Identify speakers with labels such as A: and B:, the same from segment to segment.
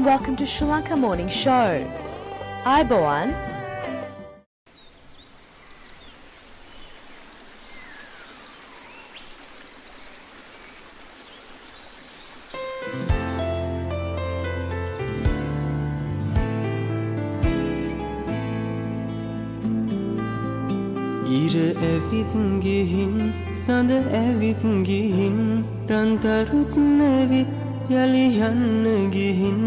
A: welcome to Sri Lanka Morning Show. Ayubowan.
B: ඉර ඇවිත් ගිහින් සඳ ඇවිත් ගිහින් රන්තරුත් නැවිත් යලි යන්න ගිහින්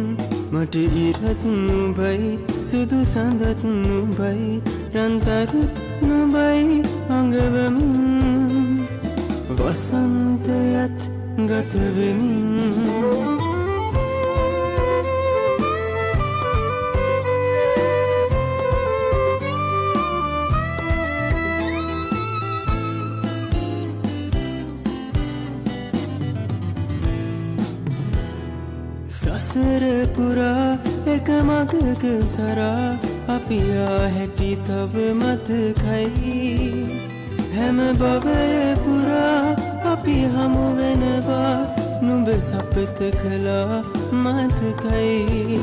B: මට ඉරත් නුඹයි සුදු සඳත් නුඹයි රන්තරුත් නුඹයි අඟවමින් වසන්තයත් ගත වෙමින් සසර පුරා එක මගක සරා අපි හැටි තව මතකයි හැම භවය පුරා අපි හමු වෙනවා නුඹ සපත කළා මතකයි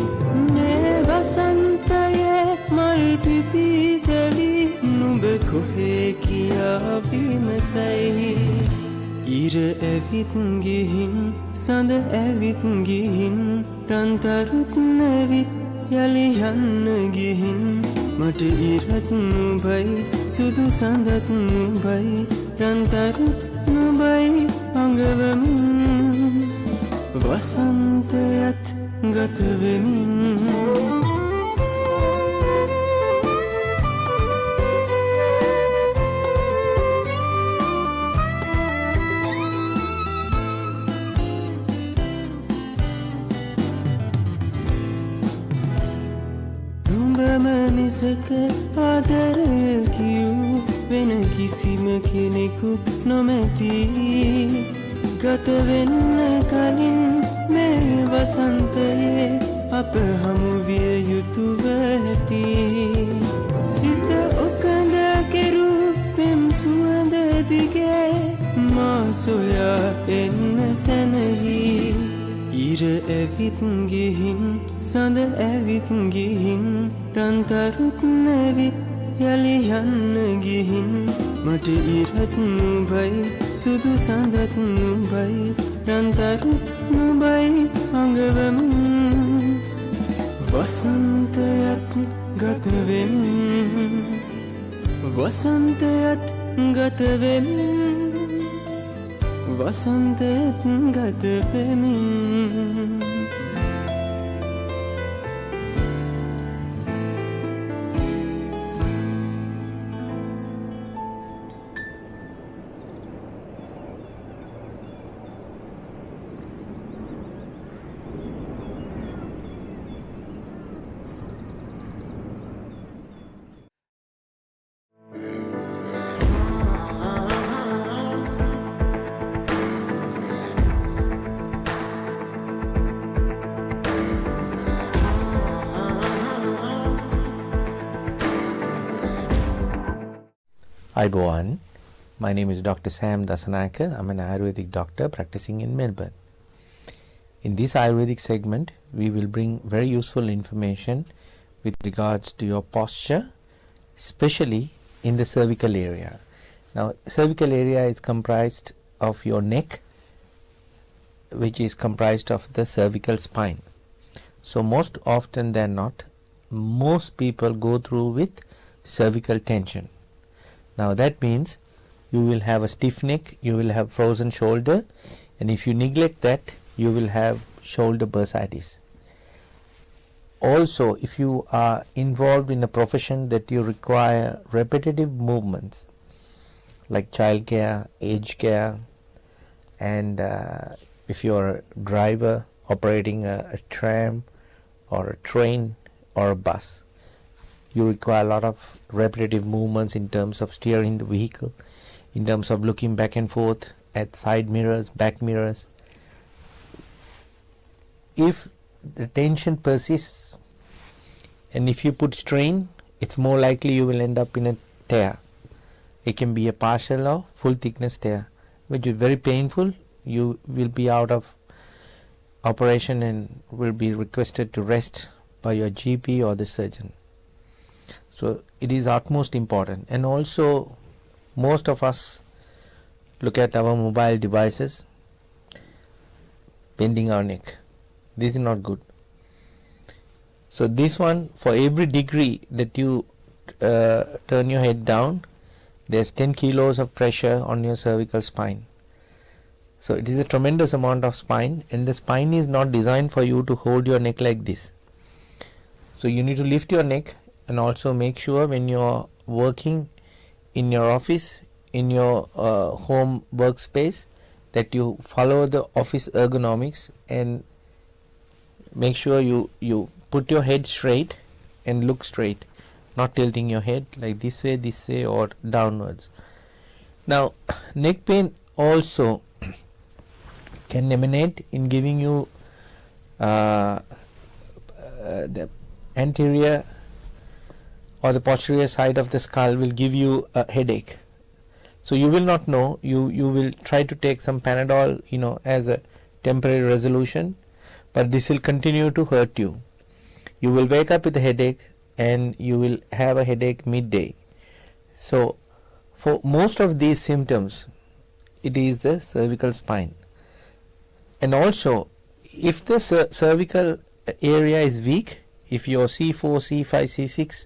B: මේ වසන්තයේ මල් පිපිසෙවි නුඹ කොහේ කියා විමසයි ඉර ඇවිත් ගිහින් සඳ ඇවිත් ගිහින් රන්තරුත් නැවිත් යලි යන්න ගිහින් මට ඉරත් නුඹයි සුදු සඳත් නුඹයි රන්තරුත් නුඹයි අඟවමින් වසන්තයත් ගත වෙමින් මිසක ආදරය කියූ වෙන කිසිම කෙනෙකු නොමැති ගත වෙන්න කලින් මේ වසන්තයේ අප හමු විය යුතුව ඇති සිත ඔකඳ කෙරූ පෙම් සුවඳ දිගේ මා සොයා එන්න සැනහි ඉර ඇවිත් ගිහින් සඳ ඇවිත් ගිහින් රන්තරුත් නැවිත් යලි යන්න ගිහින් මට ඉරත් නුඹයි සුදු සඳත් නුඹයි රන්තරුත් නුඹයි අඟවමින් වසන්තයත් ගත වෙමින් වසන්තයත් ගත වෙමින් වසන්තයත් ගත වෙමින්
C: Ayubowan. My name is Dr. Sam Dasanayake. I'm an Ayurvedic doctor practicing in Melbourne. In this Ayurvedic segment, we will bring very useful information with regards to your posture, especially in the cervical area. Now, cervical area is comprised of your neck, which is comprised of the cervical spine. So, most often than not, most people go through with cervical tension. Now that means you will have a stiff neck, you will have frozen shoulder, and if you neglect that, you will have shoulder bursitis. Also, if you are involved in a profession that you require repetitive movements like childcare, aged care, and if you are a driver operating a tram or a train or a bus, you require a lot of repetitive movements in terms of steering the vehicle, in terms of looking back and forth at side mirrors, back mirrors. If the tension persists and if you put strain, it's more likely you will end up in a tear. It can be a partial or full thickness tear, which is very painful. You will be out of operation and will be requested to rest by your GP or the surgeon. So it is utmost important. And also most of us look at our mobile devices bending our neck. This is not good. So this one, for every degree that you turn your head down, there's 10 kilos of pressure on your cervical spine. So it is a tremendous amount of spine, and the spine is not designed for you to hold your neck like this. So you need to lift your neck, and also make sure when you're working in your office, in your home workspace, that you follow the office ergonomics and make sure you put your head straight and look straight, not tilting your head like this way or downwards. Now neck pain also can emanate in giving you the anterior or the posterior side of the skull will give you a headache. So you will not know, you will try to take some Panadol, as a temporary resolution, but this will continue to hurt you. You will wake up with a headache and you will have a headache midday. So for most of these symptoms, it is the cervical spine. And also, if the cervical area is weak, if your C4, C5, C6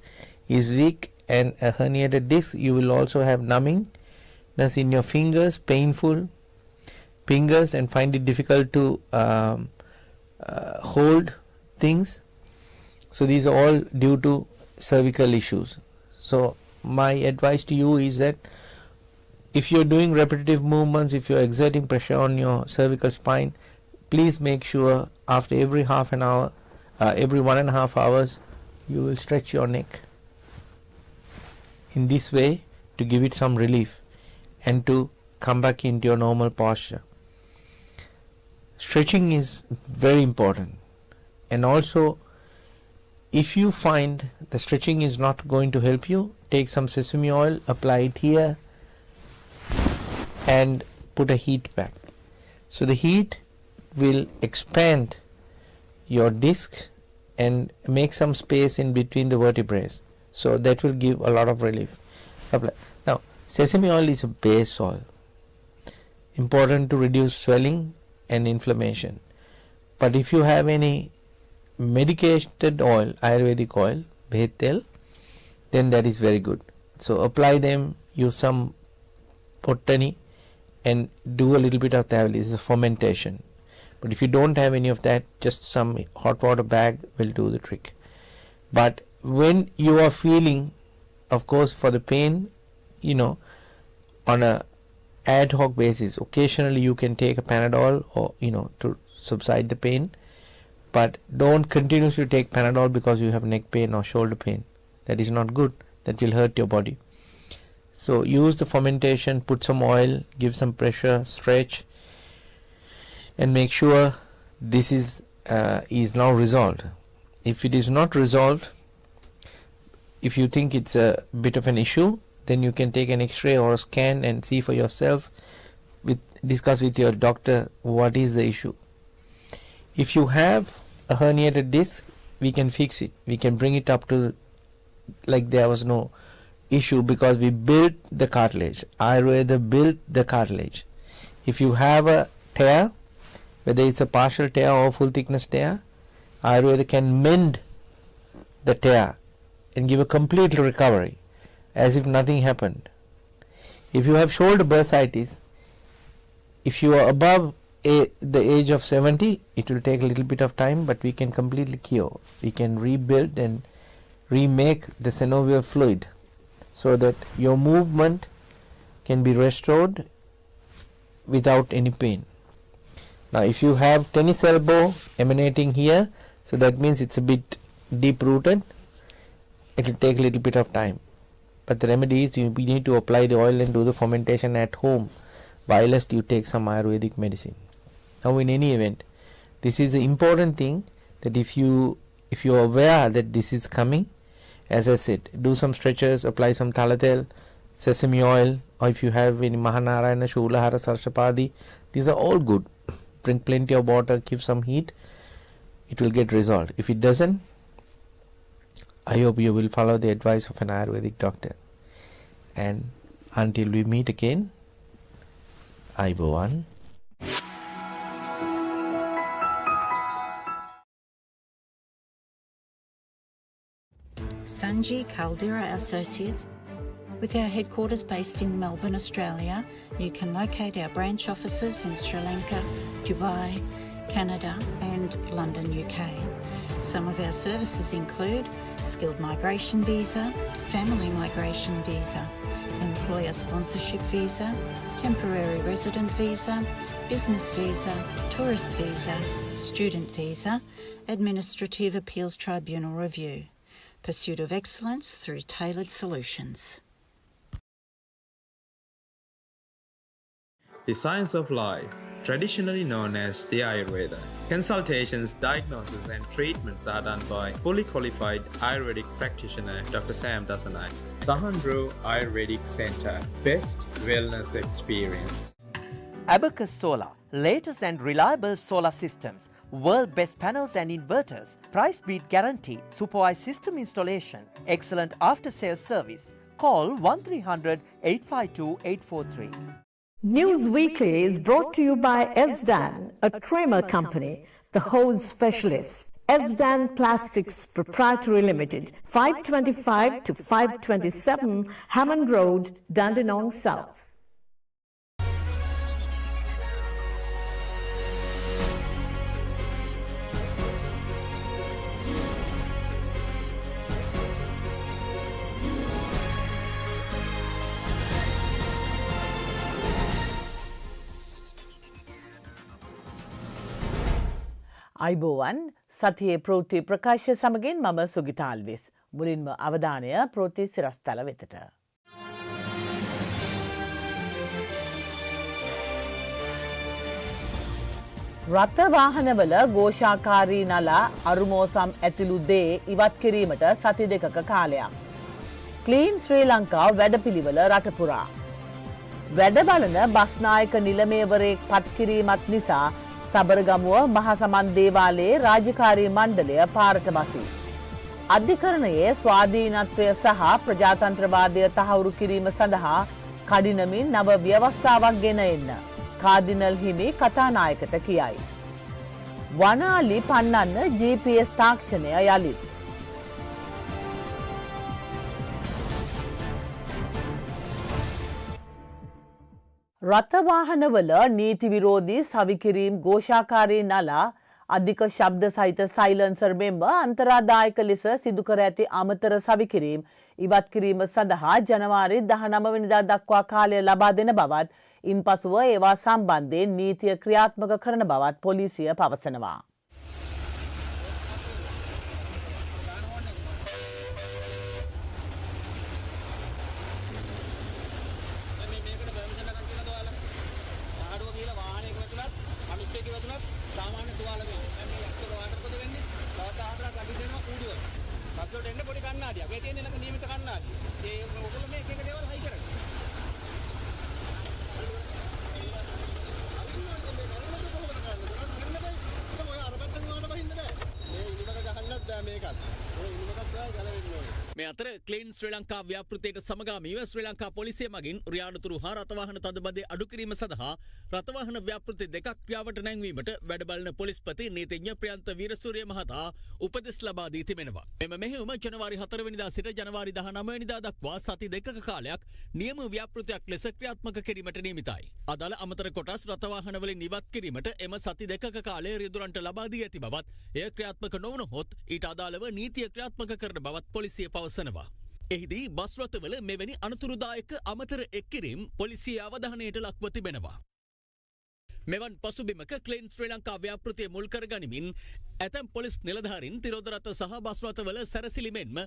C: is weak and a herniated disc, you will also have numbingness in your fingers, painful fingers, and find it difficult to hold things. So these are all due to cervical issues. So my advice to you is that if you're doing repetitive movements, if you're exerting pressure on your cervical spine, please make sure after every half an hour, every 1.5 hours, you will stretch your neck in this way to give it some relief and to come back into your normal posture. Stretching is very important. And also, if you find the stretching is not going to help you, take some sesame oil, apply it here and put a heat pack. So the heat will expand your disc and make some space in between the vertebrae. So that will give a lot of relief. Apply. Now, sesame oil is a base oil, important to reduce swelling and inflammation. But if you have any medicated oil, Ayurvedic oil, Bhed tel, then that is very good. So apply them, use some pottani and do a little bit of that. This is a fermentation. But if you don't have any of that, just some hot water bag will do the trick. But when you are feeling, of course, for the pain, on a ad hoc basis, occasionally you can take a Panadol or, to subside the pain. But don't continuously take Panadol because you have neck pain or shoulder pain. That is not good. That will hurt your body. So use the fermentation, put some oil, give some pressure, stretch, and make sure this is now resolved. If it is not resolved, if you think it's a bit of an issue, then you can take an X-ray or a scan and see for yourself, discuss with your doctor what is the issue. If you have a herniated disc, we can fix it. We can bring it up to like there was no issue because we built the cartilage. Ayurveda built the cartilage. If you have a tear, whether it's a partial tear or full thickness tear, Ayurveda can mend the tear and give a complete recovery as if nothing happened. If you have shoulder bursitis, if you are above the age of 70, it will take a little bit of time, but we can completely cure. We can rebuild and remake the synovial fluid so that your movement can be restored without any pain. Now if you have tennis elbow emanating here, so that means it's a bit deep rooted, it will take a little bit of time. But the remedy is we need to apply the oil and do the fermentation at home whilst you take some Ayurvedic medicine. Now in any event, this is an important thing that if you are aware that this is coming, as I said, do some stretches, apply some talatel, sesame oil, or if you have any Mahanarayana, Shulahara, Sarshapadi, these are all good. drink plenty of water, keep some heat, it will get resolved. If it doesn't, I hope you will follow the advice of an Ayurvedic doctor. And until we meet again, Ayubowan.
D: Sanji Caldera Associates. With our headquarters based in Melbourne, Australia, you can locate our branch offices in Sri Lanka, Dubai, Canada and London, UK. Some of our services include skilled migration visa, family migration visa, employer sponsorship visa, temporary resident visa, business visa, tourist visa, student visa, administrative appeals tribunal review. Pursuit of excellence through tailored solutions.
E: The science of life, traditionally known as the Ayurveda. Consultations, diagnosis and treatments are done by fully qualified Ayurvedic practitioner Dr. Sam Dasanai. Sahandro Ayurvedic Center, best wellness experience.
F: Abacus Solar, latest and reliable solar systems, world best panels and inverters, price beat guarantee, supervised system installation, excellent after sales service. Call 1300 852 843.
G: News Weekly is brought to you by Elsdan, a trimmer company, the hose specialist. Elsdan Plastics Proprietary Limited, 525 to 527 Hammond Road, Dandenong South.
H: අයිබෝවන් සතියේ ප්‍රෝටි ප්‍රකාශය සමගින් මම සුගිතාල්විස්. මුලින්ම අවධානය ප්‍රෝටි සිරස්තල වෙතට. රථ වාහනවල ഘോഷාකාරී නලා අරුමෝසම් ඇතුළු දේ ඉවත් කිරීමට සති දෙකක කාලයක්. ක්ලීන් ශ්‍රී ලංකා වැඩපිළිවෙල රට පුරා. වැඩ බලන බස්නායක නිලමේවරයෙක් පත් කිරීමත් නිසා සබරගමුව මහසමන් දේවාලයේ රාජකාරී මණ්ඩලය පාරට බසී. අධිකරණයේ ස්වාධීනත්වය සහ ප්‍රජාතන්ත්‍රවාදය තහවුරු කිරීම සඳහා කඩිනමින් නව ව්‍යවස්ථාවක් ගෙන එන්න කාදිනල් හිමි කතානායකට කියයි. වනාලි පන්නන්න GPS තාක්ෂණය යළිත්. රථවාහනවල නීති විරෝධී සවිකිරීම් ഘോഷාකාරී නලා අධික ශබ්ද සහිත සයිලන්සර් මෙන්ම අන්තරාදායක ලෙස සිදු කර ඇති අමතර සවිකිරීම් ඉවත් කිරීම සඳහා ජනවාරි 19 වෙනිදා දක්වා කාලය ලබා දෙන බවත් ඉන්පසුව ඒවා සම්බන්ධයෙන් නීතිය ක්‍රියාත්මක කරන බවත් පොලිසිය පවසනවා.
I: මේ අතර ක්ලීන් ශ්‍රී ලංකා ව්‍යාපෘතියට සමගාමීව ශ්‍රී ලංකා පොලිසිය මගින් රියානතුරු හා රථවාහන තදබදය අඩු කිරීම සඳහා රථවාහන ව්‍යාපෘති දෙකක් ක්‍රියාවට නැංවීමට වැඩබලන පොලිස්පති නීතිඥ ප්‍රියන්ත වීරසූරිය මහතා උපදෙස් ලබා දී තිබෙනවා. මෙම මෙහෙයුම ජනවාරි 4 වෙනිදා සිට ජනවාරි 19 වෙනිදා දක්වා සති දෙකක කාලයක් නියම ව්‍යාපෘතියක් ලෙස ක්‍රියාත්මක කිරීමට නියමිතයි. අදාළ අමතර කොටස් රථවාහන වලින් ඉවත් කිරීමට එම සති දෙකක කාලය රියදුරන්ට ලබා දී ඇති බවත් එය ක්‍රියාත්මක නොවුනහොත් ඊට අදාළව නීතිය ක්‍රියාත්මක කරන බවත් පොලිසිය පවසනවා. එහිදී බස් රථවල මෙවැනි අනතුරුදායක අමතර එක්කිරීම් පොලිසිය අවධානයට ලක්ව තිබෙනවා. මෙවන් පසුබිමක ක්ලීන් ශ්‍රී ලංකා ව්‍යාපෘතිය මුල් කර ගනිමින් ඇතැම් පොලිස් නිලධාරීන් තිරෝධ රථ සහ බස් රථවල සැරසිලි මෙන්ම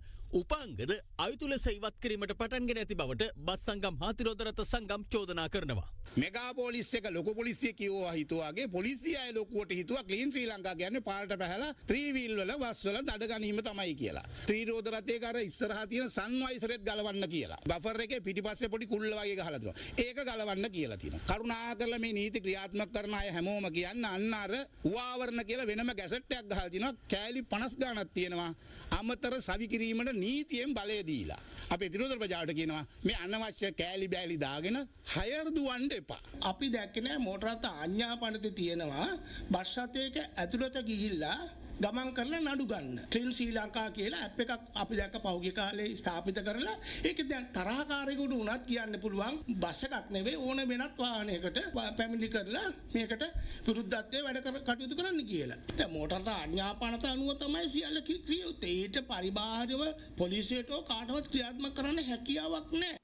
I: උපාංගද අයුතු ලෙස ඉවත් කිරීමට පටන්ගෙන ඇති බවට බස් සංගම් හා තිරෝධ රථ සංගම් චෝදනා කරනවා.
J: මෙගා පොලිස් එක ලොකු පොලිසිය කිව්වා හිතුවාගේ පොලිසිය අය ලොකුවට හිතුවා ක්ලීන් ශ්‍රී ලංකා කියන්නේ පාරට පැහැලා ත්‍රී වීල් වල බස් වල දඩ ගැනීම තමයි කියලා. ත්‍රිරෝධ රථයේ කර ඉස්සරහා තියෙන සන්වයිසරෙත් ගලවන්න කියලා. බෆර් එකේ පිටිපස්සේ පොඩි කුල්ල වගේ ගහලා තියෙනවා. ඒක ගලවන්න කියලා තියෙනවා. කරුණාකරලා මේ නීති ක්‍රියාත්මක ක්‍රියාත්මක කරන අය හැමෝම කියන්න අන්න අර උවාවරණ කියලා වෙනම ගැසට් එකක් ගහලා තිනවා කෑලි 50 ගණක් තියෙනවා අමතර සවි කිරීමට නීතියෙන් බලය දීලා. අපේ තිරෝදර ප්‍රජාවට කියනවා මේ අනවශ්‍ය කෑලි බෑලි දාගෙන හයර් දුවන්න එපා.
K: අපි දැක්කේ නෑ මෝටර රථ ආඥාපනති තියෙනවා බස් රථයක ඇතුළත ගිහිල්ලා ගමන් කරලා නඩු ගන්න. ක්ලීන් ශ්‍රී ලංකා කියලා ඇප් එකක් අපි දැක්ක පහුගිය කාලේ ස්ථාපිත කරලා ඒක දැන් තරහකාරයෙකුට උනත් කියන්න පුළුවන් බස් එකක් නෙවෙයි ඕන වෙනත් වාහනයකට පැමිණිලි කරලා මේකට විරුද්ධත්වයේ වැඩ කටයුතු කරන්න කියලා. දැන් මෝටර රථ ආඥාපනත අනුව තමයි සියල්ල ක්‍රියාත්මක. ඊට පරිබාහිරව පොලිසියට කාටවත් ක්‍රියාත්මක කරන්න හැකියාවක් නැහැ.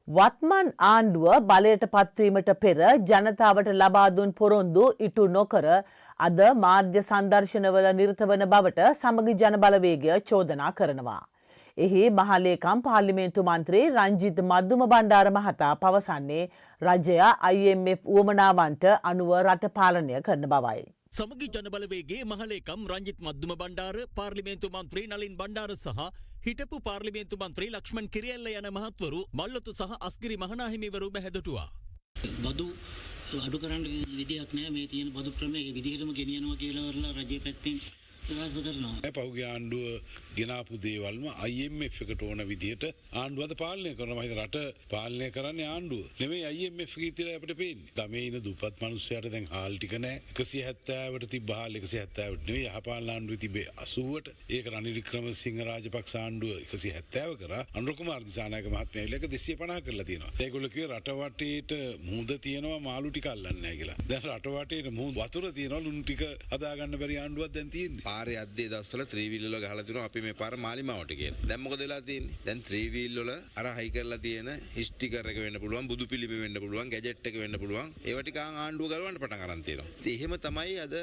H: වත්මන් ආණ්ඩුව බලයට පත්වීමට පෙර ජනතාවට ලබා දුන් පොරොන්දු ඉටු නොකර අද මාධ්‍ය සංදර්ශනවල නිරත වන බවට සමගි ජන බලවේගය චෝදනා කරනවා. එහි මහලේකම් පාර්ලිමේන්තු මන්ත්‍රී රංජිත් මද්දුම බණ්ඩාර මහතා පවසන්නේ රජය IMF උවමනාවන්ට අනුව රට පාලනය කරන බවයි.
I: සමගි ජනබලවේගේ මහලේකම් රංජිත් මද්දුම බණ්ඩාර පාර්ලිමේන්තු මන්ත්‍රී නලින් බණ්ඩාර සහ හිටපු පාර්ලිමේන්තු මන්ත්‍රී ලක්ෂ්මන් කිරියල්ල යන මහත්වරු මල්ලොතු සහ අස්ගිරි මහනාහිමිවරු බැහැදටුවා.
L: බදු අඩු කරන්න විදියක් නෑ මේ තියෙන බදු ක්‍රමයේ විදිහටම ගෙනියනවා කියලා වරලා රජයේ පැත්තෙන් ප්‍රකාශ කරනවා.
J: පෞද්ගලික ආණ්ඩුව ගෙනාපු දේවල්ම IMF එකට ඕන විදිහට ආණ්ඩුව අද පාලනය කරනවා. මම රට පාලනය කරන්නේ ආණ්ඩුව. නෙමෙයි IMF කීතිලා අපිට පේන්නේ. ගමේ ඉන්න දුප්පත් මිනිස්සුන්ට දැන් හාල් ටික නැහැ. 170ට තිබ්බ හාල් 170ට නෙවෙයි යහපාලන ආණ්ඩුවේ තිබේ 80ට. ඒක රනිල් වික්‍රමසිංහ රාජපක්ෂ ආණ්ඩුව 170 කරා. අනුර කුමාර දිසානායක මහත්මයා ඒක 250 කරලා තියෙනවා. ඒගොල්ලෝ කිව්ව රට වටේට මුහුද තියෙනවා මාළු ටික අල්ලන්නේ නැහැ කියලා. දැන් රට වටේට මුහුද වතුර තියෙනවා ලුණු ටික හදා ගන්න බැරි ආණ්ඩුවක් දැන් තියෙන්නේ.
M: පාරේ අද්දේ දවස්වල 3 wheel වල ගහලා තිනවා අපි මේ පාර මාලිමාවට කියලා. දැන් මොකද වෙලා තියෙන්නේ? දැන් 3 wheel වල අර හයි කරලා තියෙන ස්ටිකර් එක වෙන්න පුළුවන්, බුදු පිළිම වෙන්න පුළුවන්, ගැජට් එක වෙන්න පුළුවන්. ඒව ටික ආණ්ඩුව ගලවන්න පටන් අරන් තියෙනවා. ඉතින් එහෙම තමයි අද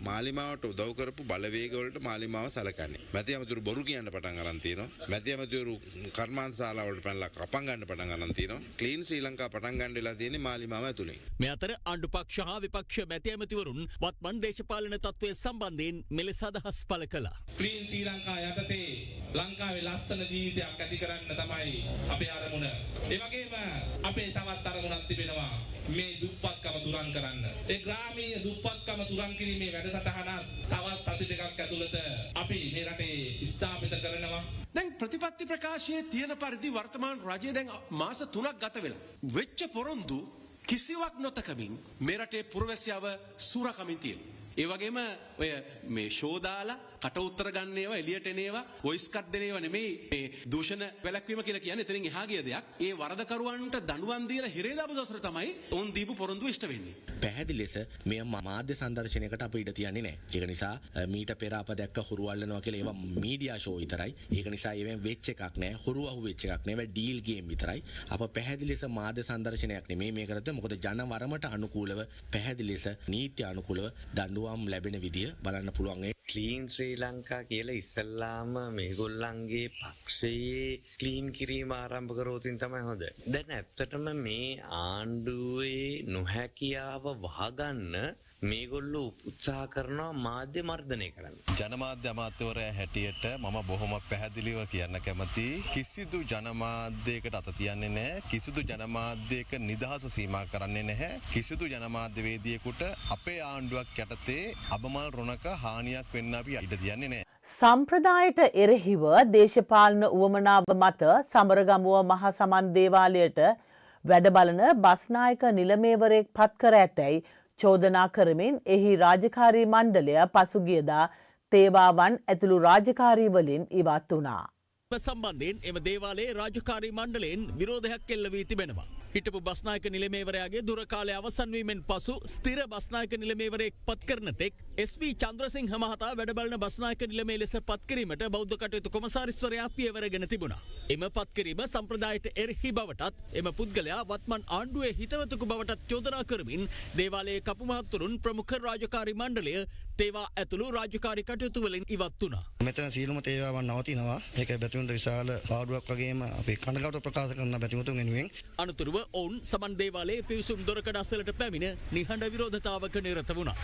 M: මාලිමාවට උදව් කරපු බලවේග වලට මාලිමාව සලකන්නේ. මැති අමතුරු බොරු කියන්න පටන් අරන් තියෙනවා. මැති අමතුරු කර්මාන්ත ශාලාවලට පැනලා කපන් ගන්න පටන් අරන් තියෙනවා. ක්ලීන් ශ්‍රී ලංකා පටන් ගන්න වෙලා තියෙන්නේ මාලිමාව ඇතුලේ.
I: මේ අතර ආණ්ඩු පක්ෂ හා විපක්ෂ මැති ඇමතිවරුන් වත්මන් දේශපාලන තත්ත්වය සම්බන්ධයෙන් මෙලෙස අදහස් පළ කළා.
N: ක්ලීන් ශ්‍රී ලංකා යටතේ ලංකාවේ ලස්සන ජීවිතයක් ඇති කරන්න තමයි අපේ අරමුණ. ඒ වගේම අපේ තවත් අරමුණක් තිබෙනවා මේ දුප්පත්කම තුරන් කරන්න. ඒ ග්‍රාමීය දුප්පත්කම තුරන් කිරීමේ වැඩසටහන තවත් සති දෙකක් ඇතුළත අපි මේ රටේ ස්ථාපිත කරනවා.
O: දැන් ප්‍රතිපත්ති ප්‍රකාශයේ තියෙන පරිදි වර්තමාන රජය දැන් මාස 3ක් ගත වෙලා වෙච්ච පොරොන්දු කිසිවක් නොතකමින් මේ රටේ පුරවැසියව සූරකමින් තියෙනවා. ඒ වගේම ඔය මේ ෂෝ දාලා කට උත්තර ගන්න ඒවා එළියට එන ඒවා වොයිස් කට් දෙන ඒවා නෙමෙයි මේ දූෂණ වැළැක්වීම කියලා කියන්නේ එතනින් එහා ගිය දෙයක්. ඒ වරදකරුවන්ට දඬුවම් දීලා හිරේ දාපු දවසට තමයි උන් දීපු පොරොන්දු ඉෂ්ට වෙන්නේ.
P: පැහැදිලි ලෙස මේ මාධ්‍ය සංදර්ශනයකට අප ඉඩ තියන්නේ නැහැ. ඒක නිසා මීට පෙර අප දැක්ක හුරු අල්ලනවා කියලා ඒවා මීඩියා ෂෝ විතරයි. ඒක නිසා ඒවෙන් වෙච්ච එකක් නැහැ. හුරු අහු වෙච්ච එකක් නෙවෙයි ඩීල් ගේම් විතරයි. අප පැහැදිලි ලෙස මාධ්‍ය සංදර්ශනයක් නෙමෙයි මේ කරද්දී මොකද ජනවරමට අනුකූලව පැහැදිලි ලෙස නීති අනුකූලව දඬුවම් ලැබෙන විදිය බලන්න පුළුවන්.
M: ක්ලීන් ශ්‍රී ලංකා කියලා ඉස්සල්ලාම මේගොල්ලන්ගේ පක්ෂයේ ක්ලීන් කිරීම ආරම්භ කරෝතින් තමයි හොඳ. දැන් ඇත්තටම මේ ආණ්ඩුවේ නොහැකියාව වහගන්න මේගොල්ලෝ උත්සාහ කරනවා මාධ්‍ය මර්ධනය කරන්න.
Q: ජනමාධ්‍ය අමාත්‍යවරයා හැටියට මම බොහොම පැහැදිලිව කියන්න කැමතියි. කිසිදු ජනමාධ්‍යයකට අත තියන්නේ නැහැ. කිසිදු ජනමාධ්‍යයක නිදහස සීමා කරන්නේ නැහැ. කිසිදු ජනමාධ්‍යවේදියෙකුට අපේ ආණ්ඩුවක් යටතේ අබමල් රොණක හානියක් වෙන්න අපි ඉඩ තියන්නේ නැහැ.
H: සම්ප්‍රදායට එරෙහිව දේශපාලන උවමනාව මත සමරගමුව මහා සමන් දේවාලයට වැඩ බලන බස්නායක නිලමේවරයෙක් පත් කර ඇතැයි චෝදනා කරමින් එහි රාජකාරී මණ්ඩලය පසුගියදා තේවාවන් ඇතුළු රාජකාරී වලින් ඉවත් වුණා.
I: සම්බන්ධයෙන් එම දේවාලයේ රාජකාරී මණ්ඩලයෙන් විරෝධයක් එල්ල වී තිබෙනවා. හිටපු බස්නායක නිලමේවරයාගේ දුර කාලය අවසන් වීමෙන් පසු ස්ථිර බස්නායක නිලමේවරයෙක් පත් කරන තෙක් SV චන්ද්‍රසිංහ මහතා වැඩබලන බස්නායක නිලමේ ලෙස පත් කිරීමට බෞද්ධ කටයුතු කොමසාරිස්වරයා පියවරගෙන තිබුණා. එම පත් කිරීම සම්ප්‍රදායට එරෙහි බවටත් එම පුද්ගලයා වත්මන් ආණ්ඩුවේ හිතවතෙකු බවටත් චෝදනා කරමින් දේවාලයේ කපු මහත්තුරුන් ප්‍රමුඛ රාජකාරී මණ්ඩලය තේවා ඇතුළු රාජකාරී කටයුතු වලින් ඉවත් වුණා.
R: මෙතන සීලම තේවාවන් නවතිනවා. ඒක බැතිමුන්ට විශාල පාඩුවක් වගේම අපි කනගාටු ප්‍රකාශ කරන බැතිමුතුන් වෙනුවෙන්
I: අනතුරුව ඔවුන් සමන් දේවාලයේ පිවිසුම් දොරකඩ අසලට පැමිණ නිහඬ විරෝධතාවක නිරත වුණා.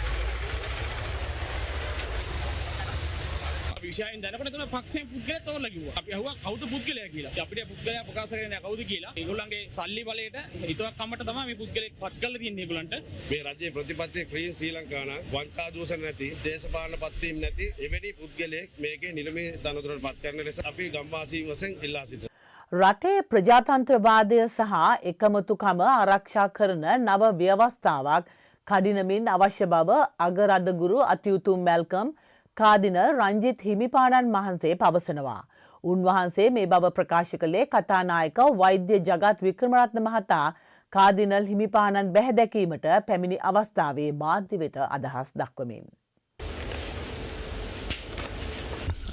S: ඊර්ෂ්‍යාවෙන් දැනකොට එතන පක්ෂයෙන් පුද්ගලයෙක් තෝරලා කිව්වා. අපි අහුවා කවුද පුද්ගලයා කියලා. අපිට පුද්ගලයා ප්‍රකාශ කරන්නේ නැහැ කවුද කියලා. ඒගොල්ලන්ගේ සල්ලි බලයට හිතුවක්කමට තමයි මේ පුද්ගලයෙක් පත් කරලා තියන්නේ ඒගොල්ලන්ට.
T: මේ රජයේ ප්‍රතිපත්තිය ක්‍රීන් ශ්‍රී ලංකාව නම් වංචා දූෂණ නැති දේශපාලන පත්වීම් නැති එවැනි පුද්ගලයෙක් මේකේ නිලමේ තනතුරට පත් කරන ලෙස අපි ගම්වාසී වශයෙන් ඉල්ලා සිටිනවා.
H: රටේ ප්‍රජාතන්ත්‍රවාදය සහ එකමුතුකම ආරක්ෂා කරන නව ව්‍යවස්ථාවක් කඩිනමින් අවශ්‍ය බව අගරදගුරු අතිඋතුම් මැල්කම් කාදිනල් රංජිත් හිමිපාණන් වහන්සේ පවසනවා. උන්වහන්සේ මේ බව ප්‍රකාශ කළේ කතානායක වෛද්‍ය ජගත් වික්‍රමරත්න මහතා කාදිනල් හිමිපාණන් බැහැදැකීමට පැමිණි අවස්ථාවේ මාධ්‍ය වෙත අදහස් දක්වමින්.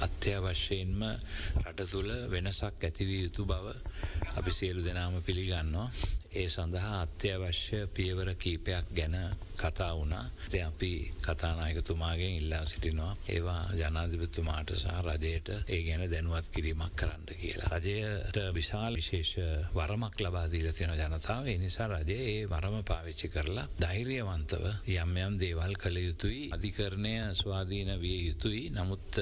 U: අත්‍යවශ්‍යයෙන්ම රට තුළ වෙනසක් ඇතිවිය යුතු බව අපි සියලු දෙනාම පිළිගන්නවා. ඒ සඳහා අත්‍යවශ්‍ය පියවර කීපයක් ගැන කතා වුණා. ඉතින් අපි කතානායකතුමාගෙන් ඉල්ලා සිටිනවා ඒවා ජනාධිපතිතුමාට සහ රජයට ඒ ගැන දැනුවත් කිරීමක් කරන්න කියලා. රජයට විශාල විශේෂ වරමක් ලබා දීලා තියෙන ජනතාව. ඒ නිසා රජය ඒ වරම පාවිච්චි කරලා ධෛර්යවන්තව යම් යම් දේවල් කළ යුතුයි. අධිකරණය ස්වාධීන විය යුතුයි. නමුත්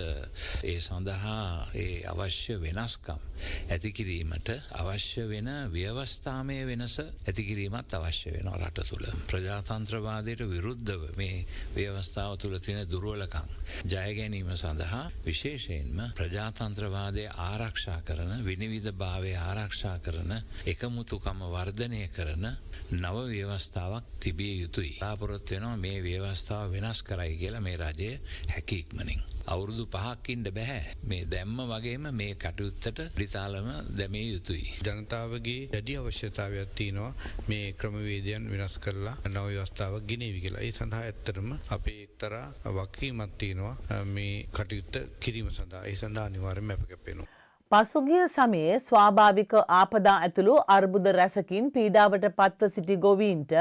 U: ඒ සඳහා ඒ අවශ්‍ය වෙනස්කම් ඇති කිරීමට අවශ්‍ය වෙන ව්‍යවස්ථාමය වෙනස ඇති කිරීමත් අවශ්‍ය වෙනවා රට තුළ. ප්‍රජාතන්ත්‍රවාදයට විරුද්ධව මේ ව්‍යවස්ථාව තුළ තියෙන දුර්වලකම් ජය ගැනීම සඳහා විශේෂයෙන්ම ප්‍රජාතන්ත්‍රවාදය ආරක්ෂා කරන විනිවිදභාවය ආරක්ෂා කරන එකමුතුකම වර්ධනය කරන නව ව්‍යවස්ථාවක් තිබිය යුතුයි. බලාපොරොත්තු වෙනවා මේ ව්‍යවස්ථාව වෙනස් කරයි කියලා මේ රජය හැකි ඉක්මනින්. අවුරුදු 5ක් ඉන්න බෑ. මේ දැම්ම වගේම මේ කටයුත්තට විශාලම දැමිය යුතුයි.
V: ජනතාවගේ දැඩි අවශ්‍යතාවයක් තියෙනවා මේ ක්‍රමවේදයන් වෙනස් කරලා නව ව්‍යවස්ථාවක් ගෙනේවි කියලා. ඒ සඳහා ඇත්තටම අපේ එක්තරා වගකීමක් තියෙනවා මේ කටයුත්ත කිරීම සඳහා. ඒ සඳහා අනිවාර්යයෙන්ම අප කැපෙනවා.
H: පසුගිය සමයේ ස්වාභාවික ආපදා ඇතුළු අර්බුද රැසකින් පීඩාවට පත්ව සිටි ගොවීන්ට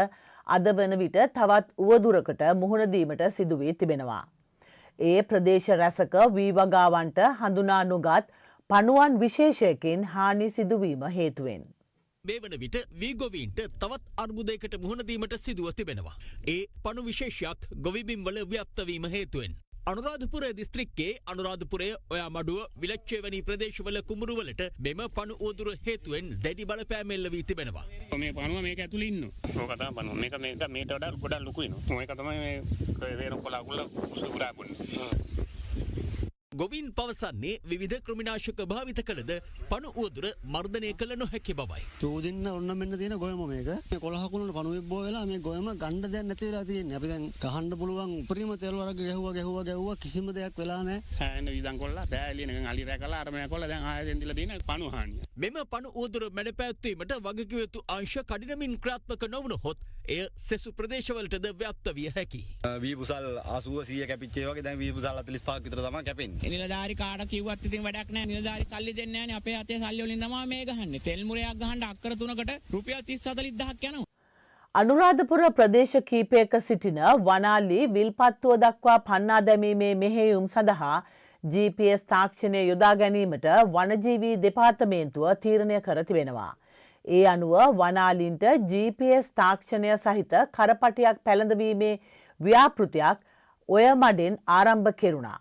H: අද වන විට තවත් උවදුරකට මුහුණ දීමට සිදු වී තිබෙනවා. ඒ ප්‍රදේශ රැසක වී වගාවන්ට හඳුනා නොගත් පණුවන් විශේෂයකින් හානි සිදුවීම හේතුවෙන්.
I: මේ වන විට වීගොවීන්ට තවත් අර්බුදයකට මුහුණ දීමට සිදුව තිබෙනවා. ඒ පණු විශේෂයක් ගොවිබිම් වල ව්‍යාප්ත වීම හේතුවෙන්. අනුරාධපුර දිස්ත්‍රික්කයේ අනුරාධපුරය ඔයා මඩුව විලච්ඡේ වැනි ප්‍රදේශවල කුඹුරුවලට මෙම පණු උවදුර හේතුවෙන් දැඩි බලපෑම් එල්ල වී තිබෙනවා.
S: මේ පණුව මේක ඇතුළේ ඉන්නවා. ඕක තමයි පණුව. මේට වඩා ගොඩක් ලොකුයි නෝ. මේක තමයි මේ වේරම් කොළ අකුල උසුරා බොන්නේ.
I: ගොවින් පවසන්නේ විවිධ කෘමිනාශක භාවිත කළද පණු උවදුර මර්ධනය කළ නොහැකි බවයි.
W: චෝදින්න ඔන්න මෙන්න තියෙන ගොයම මේක. මේ කොළහකුණට පණුවෙක් බෝ වෙලා මේ ගොයම ගණ්ඩ දෙයක් නැති වෙලා තියෙන්නේ. අපි දැන් ගහන්න පුළුවන් උපරිම තෙල් වර්ග ගැහුවා කිසිම දෙයක් වෙලා නැහැ.
S: හැන විදන් කොල්ලා බෑලිය නිකන් අලි රැකලා අර මේ කොල්ලා දැන් ආයෙත් දෙන්දිලා තියෙන පණු හානිය.
I: මෙම පණු උවදුර මැඩපැවැත්වීමට වගකිව යුතු අංශ කඩිනමින් ක්‍රියාත්මක නොවුනහොත් එය සෙසු ප්‍රදේශවලටද ව්‍යාප්ත විය හැකියි.
X: වීපුසල් 80 100 කැපිච්ච ඒ වගේ දැන් වීපුසල් 45ක් විතර තමයි කැපෙන්නේ.
Y: නිලධාරි කාට කිව්වත් ඉතින් වැඩක් නැහැ. නිලධාරි සල්ලි දෙන්නේ නැහනේ. අපේ අතේ සල්ලි වලින් තමයි මේ ගහන්නේ. තෙල් මුරයක් ගහන්න අක්කර 3කට රුපියල් 30-40000ක් යනවා.
H: අනුරාධපුර ප්‍රදේශ කීපයක සිටින වනාලි විල්පත්තුව දක්වා පන්නා දැමීමේ මෙහෙයුම් සඳහා GPS තාක්ෂණය යොදා ගැනීමට වනජීවී දෙපාර්තමේන්තුව තීරණය කර තිබෙනවා. ඒ අනුව වනාලින්ට GPS තාක්ෂණය සහිත කරපටියක් පැළඳවීමේ ව්‍යාපෘතියක් ඔය මඩෙන් ආරම්භ කෙරුණා.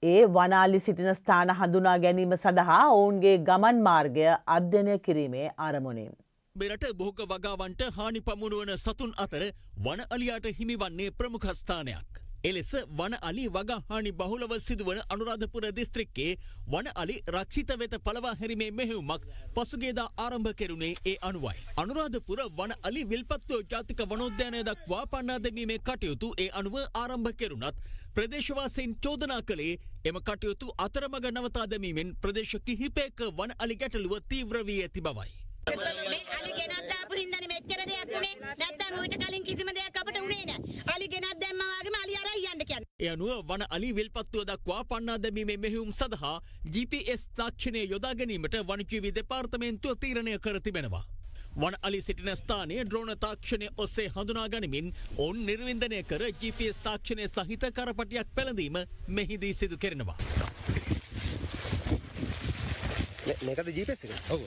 H: ඒ වනාලි සිටින ස්ථාන හඳුනා ගැනීම සඳහා ඔවුන්ගේ ගමන් මාර්ගය අධ්‍යයනය කිරීමේ ආරමුණින්.
I: මෙරට බොහෝක වගාවන්ට හානි පමුණුවන සතුන් අතර වන අලියාට හිමිවන්නේ ප්‍රමුඛ ස්ථානයක්. එලෙස වන අලි වගා හානි බහුලව සිදුවන අනුරාධපුර දිස්ත්‍රික්කයේ වන අලි රක්ෂිත වෙත පළවා හැරීමේ මෙහෙයුමක් පසුගියදා ආරම්භ කෙරුණේ ඒ අනුවයි. අනුරාධපුර වන අලි විල්පත්තුව ජාතික වනෝද්‍යානය දක්වා පන්නා දැමීමේ කටයුතු ඒ අනුව ආරම්භ කෙරුණත් ප්‍රදේශවාසීන් චෝදනා කළේ එම කටයුතු අතරමඟ නවතා දැමීමෙන් ප්‍රදේශ කිහිපයක වන අලි ගැටලුව තීව්‍ර වී ඇති බවයි.
Z: මේ අලි ගෙනත් දාපු හින්දානේ මෙච්චර දෙයක් උනේ. නැත්නම් ඌට කලින් කිසිම දෙයක් අපට උනේ නැහැ. අලි ගෙනත් දැම්මා වගේම අලි අරයි යන්න කියන්නේ.
I: ඒ අනුව වන අලි විල්පත්තුව දක්වා පන්නා දැමීමේ මෙහෙයුම් සඳහා GPS තාක්ෂණය යොදා ගැනීමට වනජීවී දෙපාර්තමේන්තුව තීරණය කර තිබෙනවා. වන අලි සිටින ස්ථානයේ ඩ්‍රෝන තාක්ෂණය ඔස්සේ හඳුනා ගනිමින් ඔවුන් නිර්වින්දනය කර GPS තාක්ෂණය සහිත කරපටියක් පැළඳීම මෙහිදී සිදු කෙරෙනවා.
X: මේකද GPS එක? ඔව්.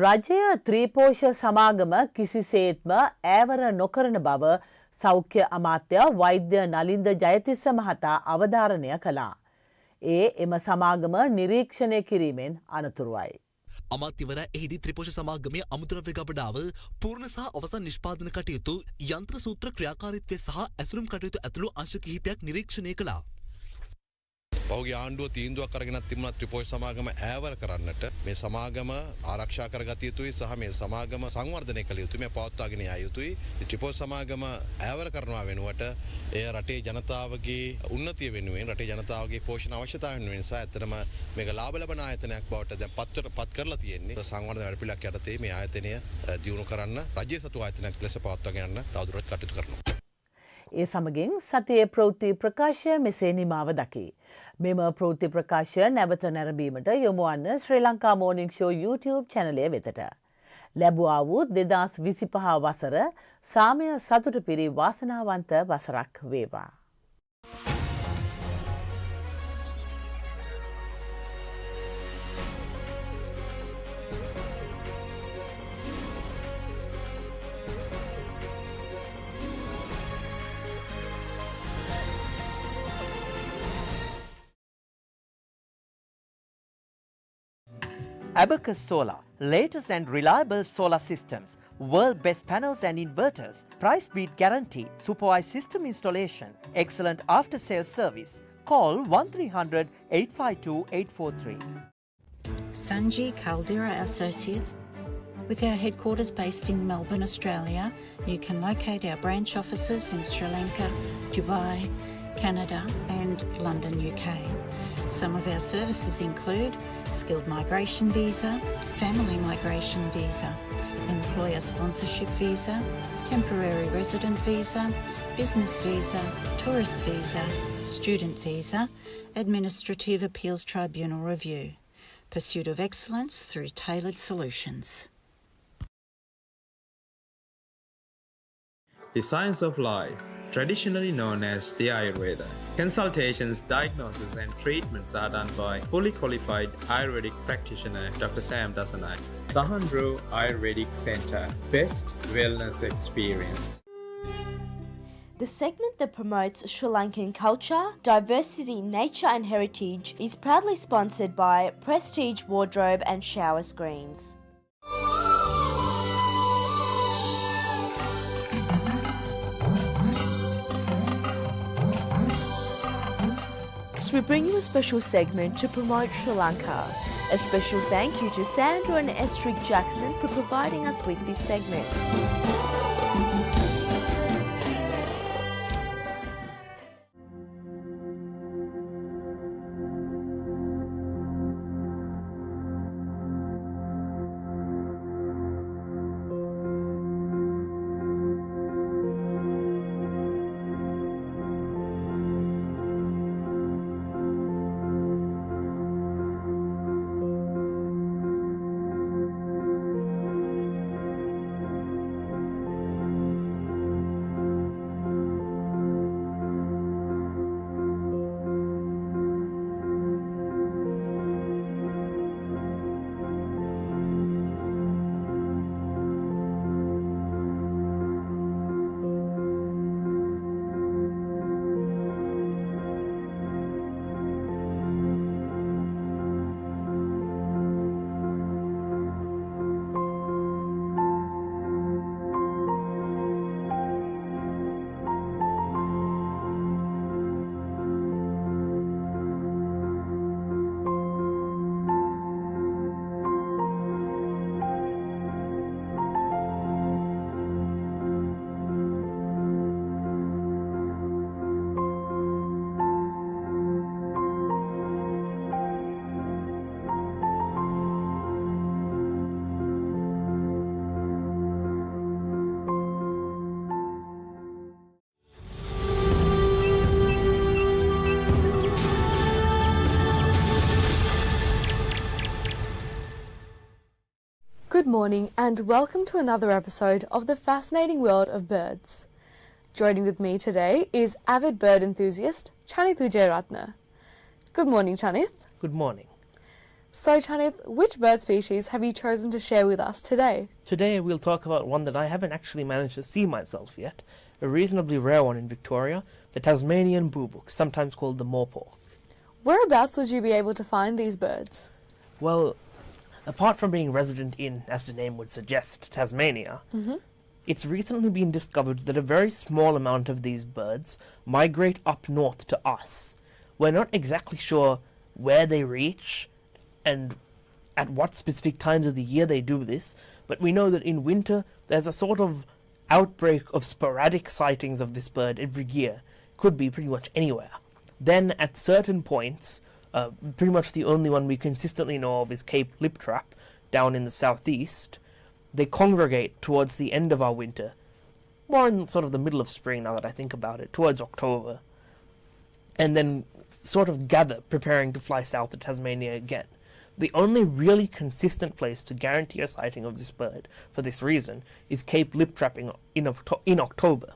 H: රජය ත්‍රීපෝෂ සමාගම කිසිසේත්ම ඈවර නොකරන බව සෞඛ්‍ය අමාත්‍ය වෛද්‍ය නලින්ද ජයතිස්ස මහතා අවධාරණය කළා. එම සමාගම නිරීක්ෂණය කිරීමෙන් අනතුරුවයි.
A: අමාත්‍යවර එහිදී ත්‍රිපෝෂ සමාගමේ අමුද්‍රව්‍ය ගබඩාව පූර්ණ සහ අවසන් නිෂ්පාදන කටයුතු යන්ත්‍ර සූත්‍ර ක්‍රියාකාරීත්වය සහ ඇසුරුම් කටයුතු ඇතුළු අංශ කිහිපයක් නිරීක්ෂණය කළා.
Q: පහුගිය ආණ්ඩුව තීන්දුවක් අරගෙනත් තිබුණා ත්‍රිපෝෂ සමාගම ඈවර කරන්නට මේ සමාගම ආරක්ෂා කරගත යුතුයි සහ මේ සමාගම සංවර්ධනය කළ යුතුයි මේ පවත්වාගෙන යා යුතුයි. ත්‍රිපෝෂ සමාගම ඈවර කරනවා වෙනුවට එය රටේ ජනතාවගේ උන්නතිය වෙනුවෙන් රටේ ජනතාවගේ පෝෂණ අවශ්‍යතාවය වෙනුවෙන් නිසා ඇත්තටම මේක ලාභ ලබන ආයතනයක් බවට දැන් පත් කරලා තියෙන්නේ. සංවර්ධන වැඩපිළිවෙලක් යටතේ මේ ආයතනය දියුණු කරන්න රජයේ සතු ආයතනයක් ලෙස පවත්වාගෙන යන්න තවදුරටත් කටයුතු කරනවා.
H: ඒ සමගින් සතියේ ප්‍රවෘත්ති ප්‍රකාශය මෙසේ නිමාව දකි. මෙම ප්‍රවෘත්ති ප්‍රකාශය නැවත නැරඹීමට යොමු වන්න ශ්‍රී ලංකා මෝනිං ෂෝ YouTube චැනලය වෙතට. ලැබුවා වූ 2025 වසර සාමය සතුට පිරි වාසනාවන්ත වසරක් වේවා.
B: Abacus Solar, latest and reliable solar systems, world best panels and inverters, price beat guarantee, supervised system installation, excellent after sales service. Call 1300 852 843.
C: Sanji Caldera Associates. With our headquarters based in Melbourne, Australia, you can locate our branch offices in Sri Lanka, Dubai, Canada and London, UK. Some of our services include skilled migration visa, family migration visa, employer sponsorship visa, temporary resident visa, business visa, tourist visa, student visa, administrative appeals tribunal review. Pursuit of excellence through tailored solutions.
D: The science of life, traditionally known as the Ayurveda. Consultations, diagnosis and treatments are done by fully qualified Ayurvedic practitioner Dr. Sam Dasanai. Sahandro Ayurvedic Centre, best wellness experience.
E: The segment that promotes Sri Lankan culture, diversity, nature and heritage is proudly sponsored by Prestige Wardrobe and Shower Screens. We bring you a special segment to promote Sri Lanka. A special thank you to Sandra and Estrid Jackson for providing us with this segment.
F: Good morning and welcome to another episode of the fascinating world of birds. Joining with me today is avid bird enthusiast Chanith Wijeratne. Good morning, Chanith.
G: Good morning.
F: So, Chanith, which bird species have you chosen to share with us today?
G: Today we'll talk about one that I haven't actually managed to see myself yet, a reasonably rare one in Victoria, the Tasmanian boobook, sometimes called the mawpaw.
F: Whereabouts would you be able to find these birds?
G: Well, apart from being resident in, as the name would suggest, Tasmania, it's recently been discovered that a very small amount of these birds migrate up north to us. We're not exactly sure where they reach and at what specific times of the year they do this, but we know that in winter there's a sort of outbreak of sporadic sightings of this bird every year. Could be pretty much anywhere. Then at certain points, pretty much the only one we consistently know of is Cape Liptrap down in the southeast. They congregate towards the end of our winter, more in sort of the middle of spring now that I think about it, towards October, and then sort of gather, preparing to fly south to Tasmania again. The only really consistent place to guarantee a sighting of this bird, for this reason, is Cape Liptrap in October.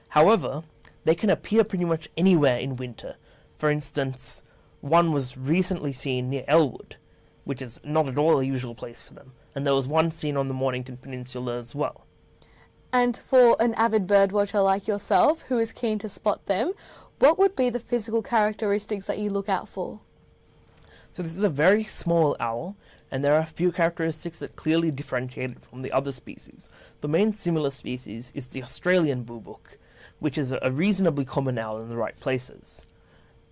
G: However, they can appear pretty much anywhere in winter. For instance, one was recently seen near Elwood, which is not at all a usual place for them, and there was one seen on the Mornington Peninsula as well.
F: And for an avid bird watcher like yourself, who is keen to spot them, what would be the physical characteristics that you look out for?
G: So this is a very small owl, and there are a few characteristics that clearly differentiate it from the other species. The main similar species is the Australian boobook, which is a reasonably common owl in the right places.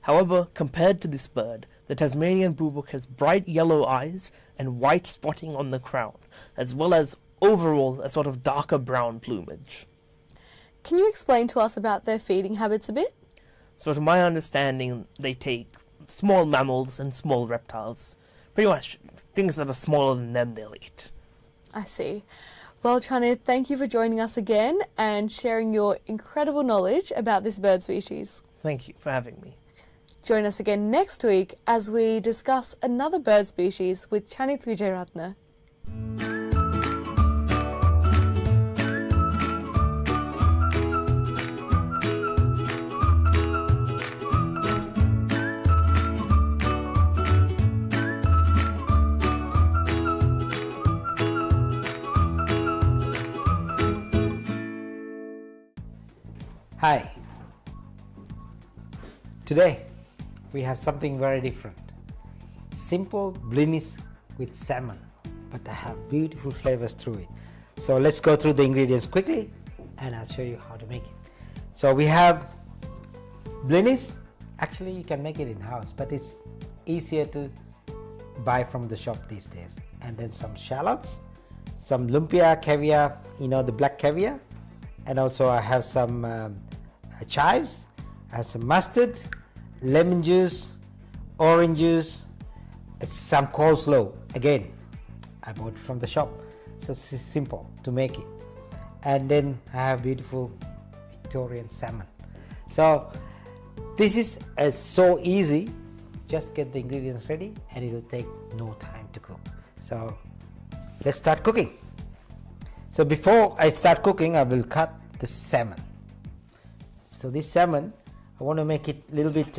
G: However, compared to this bird, the Tasmanian boobook has bright yellow eyes and white spotting on the crown, as well as overall a sort of darker brown plumage.
F: Can you explain to us about their feeding habits a bit?
G: So to my understanding, they take small mammals and small reptiles. Pretty much things that are smaller than them they'll eat.
F: I see. Well, Chanith, thank you for joining us again and sharing your incredible knowledge about this bird species.
G: Thank you for having me.
F: Join us again next week as we discuss another bird species with Chanith Wijeratne.
J: Hi. Today we have something very different. Simple blinis with salmon, but they have beautiful flavors through it. So let's go through the ingredients quickly and I'll show you how to make it. So we have blinis. Actually you can make it in house, but it's easier to buy from the shop these days. And then some shallots, some lumpia caviar, the black caviar, and also I have some chives, I have some mustard, lemon juice, orange juice, some coleslaw. Again, I bought it from the shop, so it's simple to make it. And then I have beautiful Victorian salmon. So this is so easy. Just get the ingredients ready and it will take no time to cook. So let's start cooking. So before I start cooking, I will cut the salmon. So this salmon, I want to make it a little bit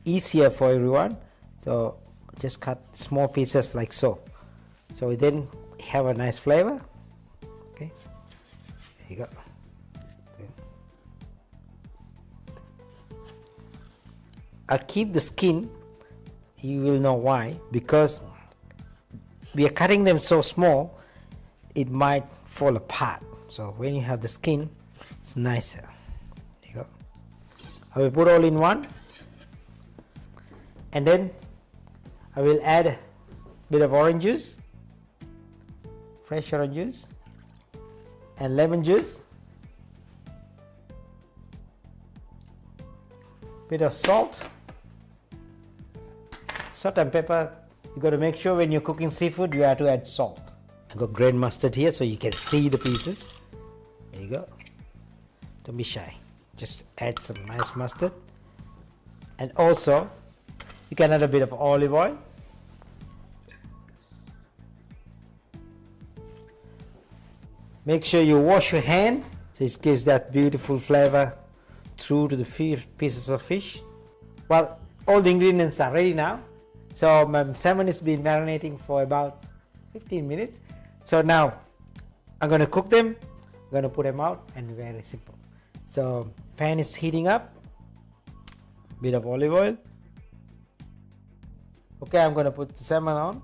J: easier for everyone. So just cut small pieces like so. So it then have a nice flavor. Okay, there you go. I'll keep the skin. You will know why, because we are cutting them so small it might fall apart. So when you have the skin, it's nicer. There you go. I will put all in one, and then I will add a bit of orange juice, fresh orange juice, and lemon juice, bit of salt and pepper. You got to make sure when you're cooking seafood you have to add salt. I got grain mustard here so you can see the pieces. There you go. Don't be shy. Just add some nice mustard, and also you can add a bit of olive oil. Make sure you wash your hand So it gives that beautiful flavor through to the pieces of fish. Well, all the ingredients are ready now. So my salmon has been marinating for about 15 minutes. So now I'm going to cook them. I'm going to put them out, and very simple. So pan is heating up. Bit of olive oil. Okay, I'm going to put the salmon on.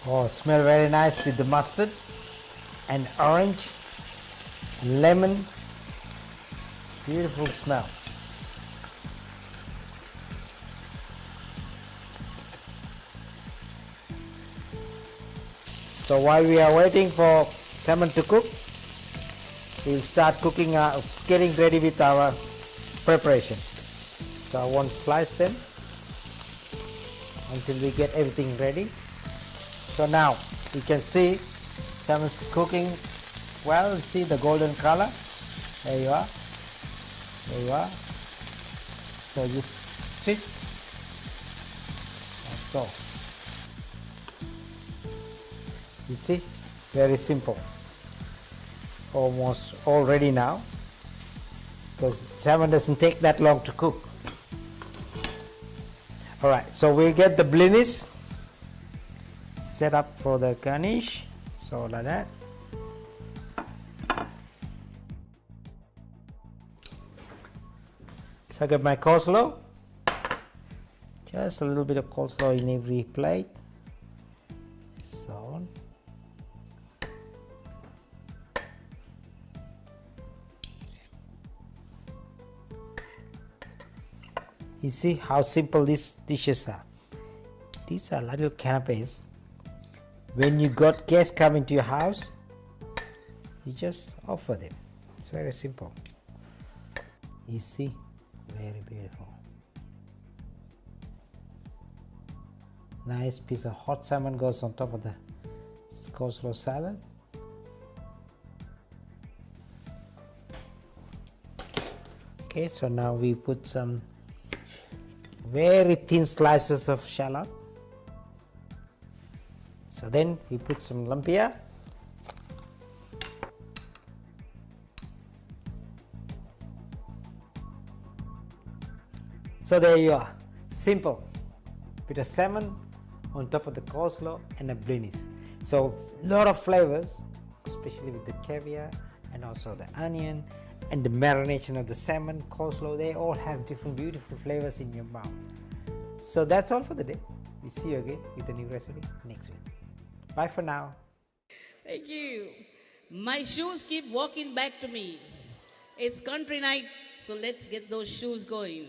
J: Oh, smell very nice with the mustard and orange, lemon. Beautiful smell. So while we are waiting for salmon to cook, we'll start cooking, getting ready with our preparation. So I want to slice them until we get everything ready. So now you can see salmon's cooking well. See the golden color. There you are. There you are. So just twist. Like so. You see, very simple. Almost all ready now, because salmon doesn't take that long to cook. All right, so we'll get the blinis set up for the garnish. So like that. So I got my coleslaw. Just a little bit of coleslaw in every plate. So on. You see how simple these dishes are. These are little canapes. When you got guests coming to your house, you just offer them. It's very simple. You see, very beautiful. Nice piece of hot salmon goes on top of the coleslaw salad. Okay, so now we put some very thin slices of shallot. So then we put some lumpia. So there you are, simple, with a salmon on top of the coleslaw and a blinis. So lot of flavors, especially with the caviar and also the onion and the marination of the salmon, coleslaw. They all have different beautiful flavors in your mouth. So that's all for the day. We see you again with a new recipe next week. Bye for now.
K: Thank you. My shoes keep walking back to me. It's country night, so let's get those shoes going.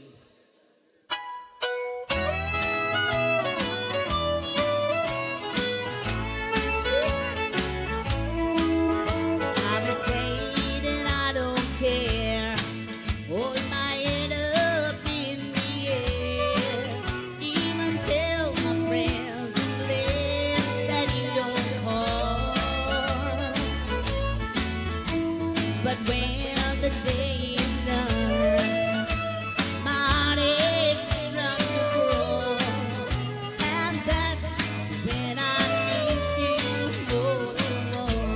K: I'm a saint and I don't care. Hold my head up in the air. Even tell my friends and glad that you don't call. But when the day is done, my heart aches from to grow. And that's when I miss you most of all.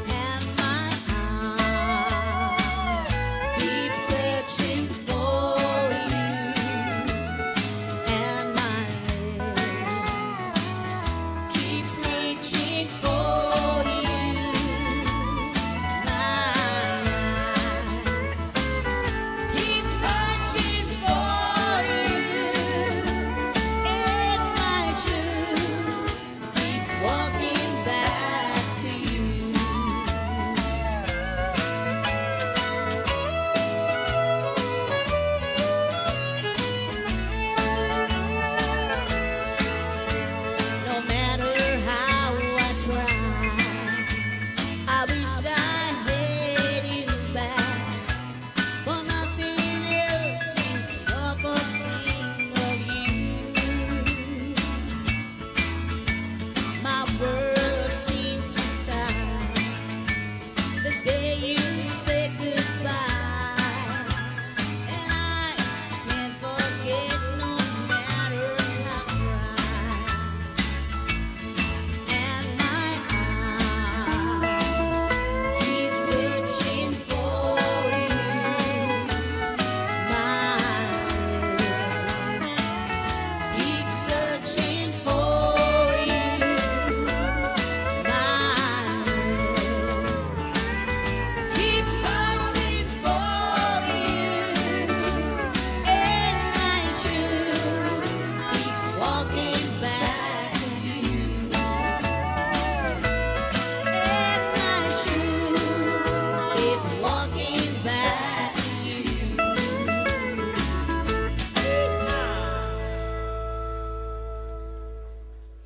K: And my heart keep touching for you. And my lips keep reaching for you.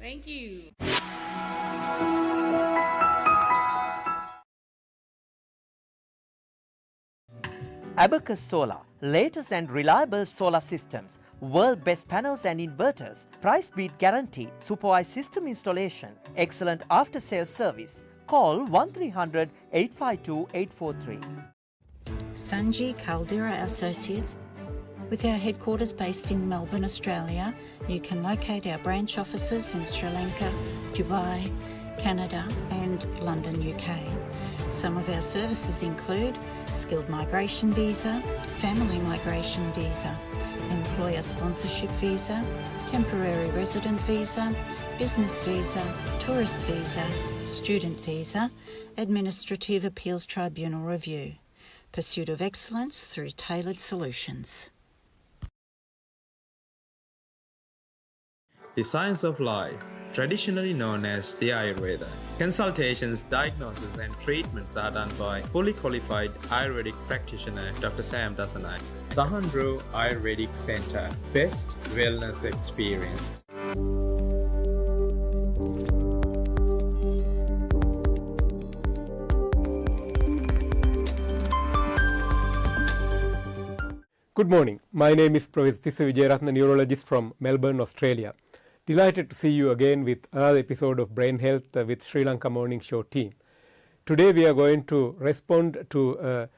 L: Thank you.
B: Abacus Solar, latest and reliable solar systems, world best panels and inverters, price beat guarantee, supervised system installation, excellent after sales service. Call 1300 852 843.
C: Sanji Caldera Associates. With our headquarters based in Melbourne, Australia, you can locate our branch offices in Sri Lanka, Dubai, Canada and London, UK. Some of our services include skilled migration visa, family migration visa, employer sponsorship visa, temporary resident visa, business visa, tourist visa, student visa, administrative appeals tribunal review. Pursuit of excellence through tailored solutions.
D: The science of life, traditionally known as the Ayurveda. Consultations, diagnosis and treatments are done by fully qualified Ayurvedic practitioner Dr. Sam Dasanai. Sahandro Ayurvedic Center, best wellness experience.
M: Good morning. My name is Professor Tissa Vijayaratna, neurologist from Melbourne, Australia. Delighted to see you again with another episode of Brain Health with Sri Lanka Morning Show team. Today we are going to respond to a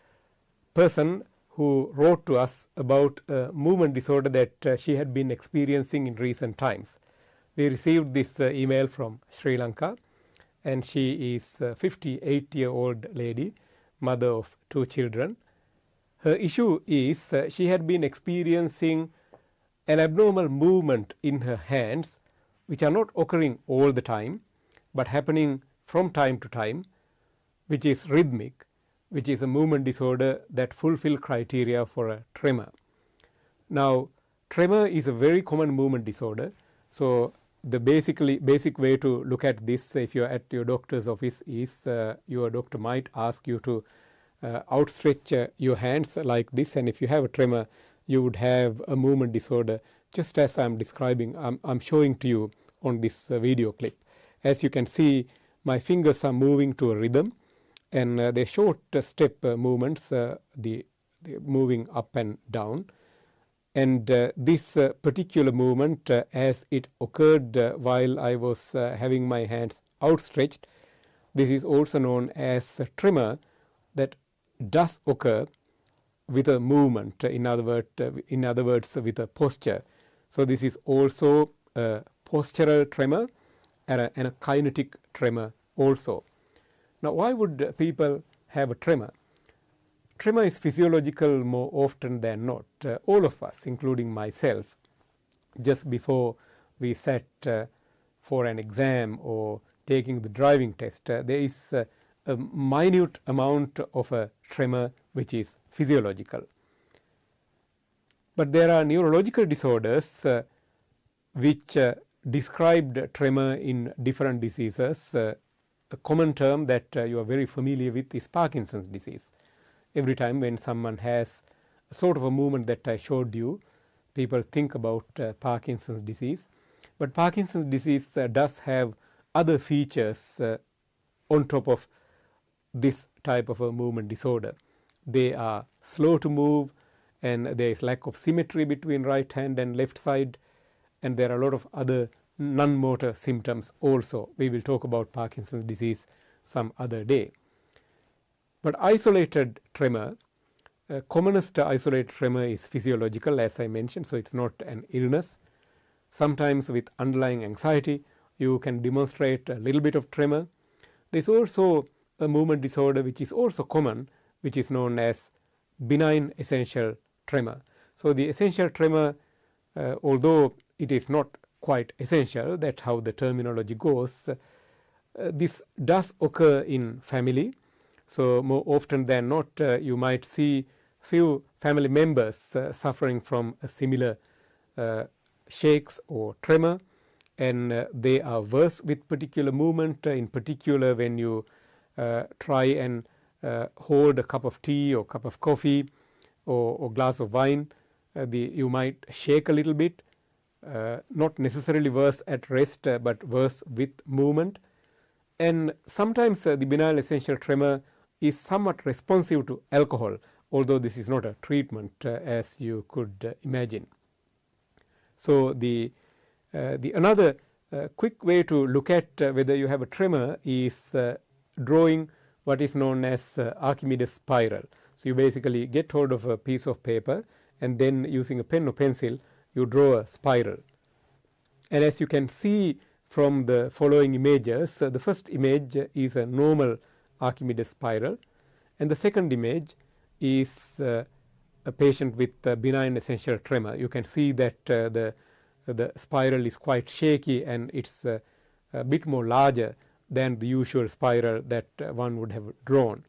M: person who wrote to us about a movement disorder that she had been experiencing in recent times. We received this email from Sri Lanka, and she is a 58-year-old lady, mother of 2 children. Her issue is she had been experiencing an abnormal movement in her hands, which are not occurring all the time, but happening from time to time, which is rhythmic, which is a movement disorder that fulfill criteria for a tremor. Now, tremor is a very common movement disorder. So the basic way to look at this, if you're at your doctor's office, is your doctor might ask you to outstretch your hands like this, and if you have a tremor, you would have a movement disorder, just as I'm describing. I'm showing to you on this video clip. As you can see, my fingers are moving to a rhythm, and they're short step movements, the moving up and down. And this particular movement, as it occurred while I was having my hands outstretched, this is also known as a tremor that does occur with a movement, in other words, with a posture. So this is also a postural tremor and a kinetic tremor also. Now, why would people have a tremor? Tremor is physiological more often than not. All of us, including myself, just before we sat for an exam or taking the driving test, there is a minute amount of a tremor which is physiological. But there are neurological disorders which described tremor in different diseases. A common term that you are very familiar with is Parkinson's disease. Every time when someone has a sort of a movement that I showed you, people think about Parkinson's disease. But Parkinson's disease does have other features on top of this type of a movement disorder. They are slow to move, and there is lack of symmetry between right hand and left side, and there are a lot of other non-motor symptoms also. We will talk about Parkinson's disease some other day. But isolated tremor, commonest isolated tremor is physiological, as I mentioned, so it's not an illness. Sometimes with underlying anxiety, you can demonstrate a little bit of tremor. There's also a movement disorder which is also common, which is known as benign essential tremor. So the essential tremor, although it is not quite essential, that's how the terminology goes, this does occur in family. So more often than not, you might see few family members suffering from a similar shakes or tremor, and they are worse with particular movement, in particular when you try and hold a cup of tea or cup of coffee or glass of wine, you might shake a little bit, not necessarily worse at rest, but worse with movement. And sometimes the benign essential tremor is somewhat responsive to alcohol, although this is not a treatment as you could imagine. So the another quick way to look at whether you have a tremor is drawing what is known as Archimedes spiral. So you basically get hold of a piece of paper and then using a pen or pencil you draw a spiral. And as you can see from the following images, the first image is a normal Archimedes spiral, and the second image is a patient with benign essential tremor. You can see that the spiral is quite shaky and it's a bit more larger than the usual spiral that one would have drawn.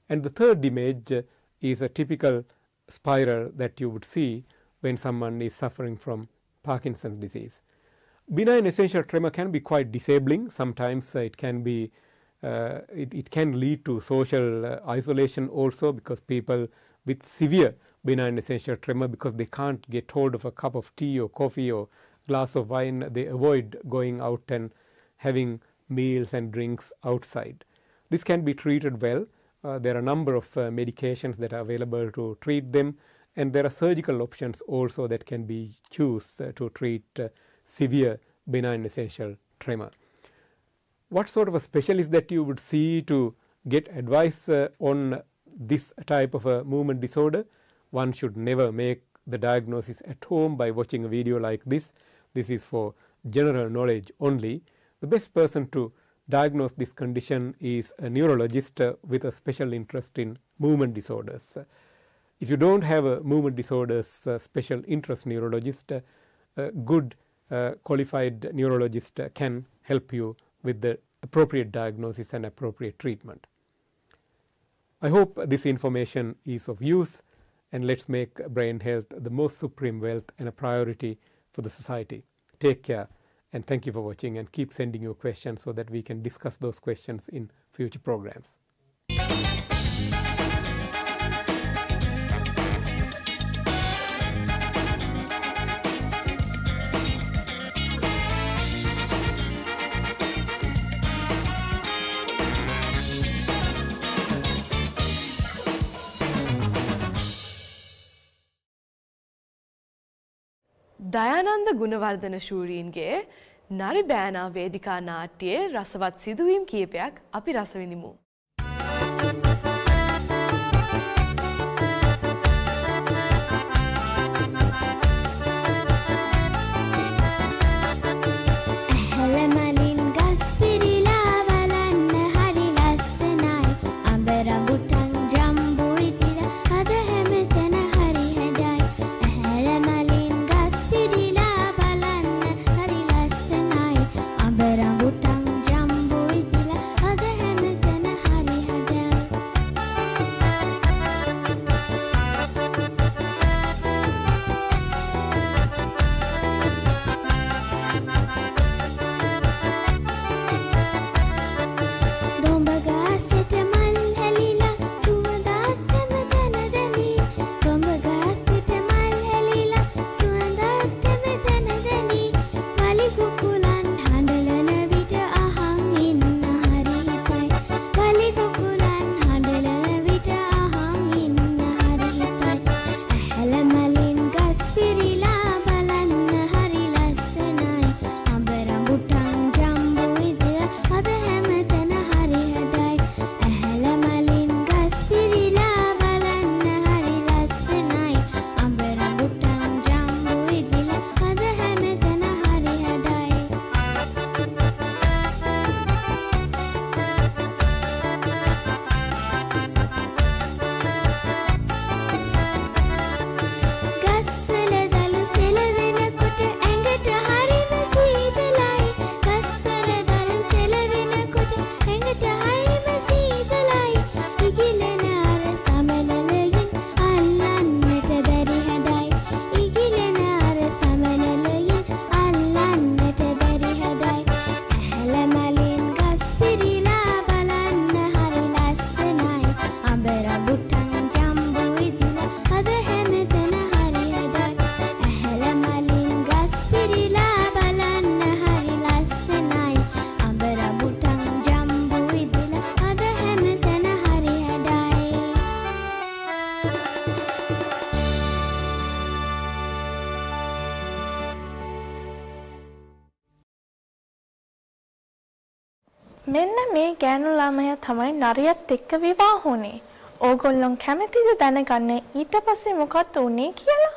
M: And the third image is a typical spiral that you would see when someone is suffering from Parkinson's disease. Benign essential tremor can be quite disabling. Sometimes it can be it can lead to social isolation also, because people with severe benign essential tremor, because they can't get hold of a cup of tea or coffee or glass of wine, they avoid going out and having meals and drinks outside. This can be treated well. There are a number of medications that are available to treat them, and there are surgical options also that can be used to treat severe benign essential tremor. What sort of a specialist that you would see to get advice on this type of a movement disorder? One should never make the diagnosis at home by watching a video like this. This is for general knowledge only. The best person to diagnose this condition is a neurologist with a special interest in movement disorders. If you don't have a movement disorders special interest neurologist, a good qualified neurologist can help you with the appropriate diagnosis and appropriate treatment. I hope this information is of use, and let's make brain health the most supreme wealth and a priority for the society. Take care, and thank you for watching, and keep sending your questions so that we can discuss those questions in future programs.
F: Dayananda Gunawardena ශූරීන්ගේ නරි බෑනා වේදිකා නාට්‍යයේ රසවත් සිදුවීම් කීපයක් අපි රස විඳිමු.
L: Rambutan jambu itila ada heme tena මෙන්න මේ ගෑනු ළමයා තමයි නරියත් එක්ක විවාහ වුණේ. ඕගොල්ලෝ කැමතිද දැනගන්න ඊට පස්සේ මොකක්ද වුනේ කියලා?